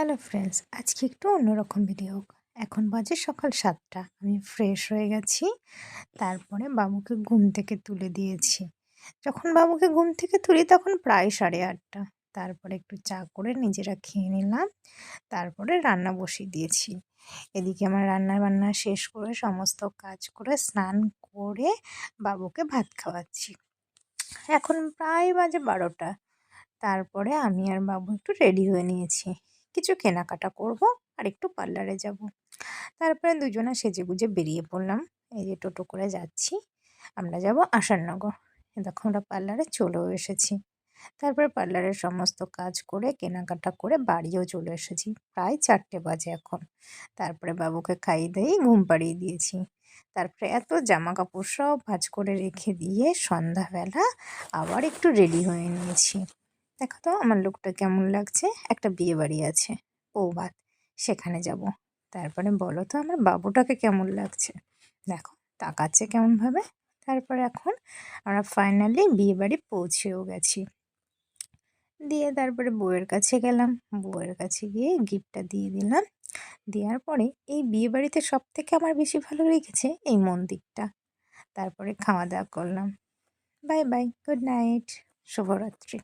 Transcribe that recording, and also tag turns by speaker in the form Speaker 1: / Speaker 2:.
Speaker 1: Hello friends, আজকে একটু অন্যরকম ভিডিও। এখন বাজে সকাল ৭টা। আমি ফ্রেশ হয়ে গেছি। তারপরে বাবুকে ঘুম থেকে তুলে দিয়েছি। যখন বাবুকে ঘুম থেকে তুলি তখন প্রায় 8:30। তারপরে একটু চা করে নিজেরা খেয়ে নিলাম। তারপরে রান্না বসিয়ে দিয়েছি। এদিকে আমার রান্না-বান্না শেষ করে সমস্ত কাজ করে স্নান করে বাবুকে ভাত খাওয়াচ্ছি। এখন প্রায় বাজে 12টা। তারপরে আমি আর বাবু একটু রেডি হয়ে নিয়েছি। কিছু কেনাকাটা করব আর একটু পার্লারে যাব। তারপরে দুজনে সেজেগুজে বেরিয়ে পড়লাম। এই যে টোটো করে যাচ্ছি। আমরা যাব আসাননগর। দেখো আমরা পার্লারে চলেও এসেছি। তারপরে পার্লারের সমস্ত কাজ করে কেনাকাটা করে বাড়িও চলে এসেছি। প্রায় 4টে বাজে এখন। তারপরে বাবুকে খাইয়ে দাইয়ে ঘুম পাড়িয়ে দিয়েছি। তারপরে এত জামাকাপড় সব ভাঁজ করে রেখে দিয়ে সন্ধ্যাবেলা আবার একটু রেডি হয়ে নিয়েছি। দেখো তো আমার লুকটা কেমন লাগছে। একটা বিয়েবাড়ি আছে, বৌভাত, সেখানে যাব। তারপরে বলো তো আমার বাবুটাকে কেমন লাগছে। দেখো তাকাচ্ছে কেমনভাবে। তারপরে এখন আমরা ফাইনালি বিয়েবাড়ি পৌঁছেও গেছি। দিয়ে তারপরে বউয়ের কাছে গেলাম। বউয়ের কাছে গিয়ে গিফটটা দিয়ে দিলাম। দেওয়ার পরে এই বিয়েবাড়িতে সবথেকে আমার বেশি ভালো লেগেছে এই মন্দিরটা। তারপরে খাওয়া দাওয়া করলাম। বাই বাই, গুড নাইট, শুভরাত্রি।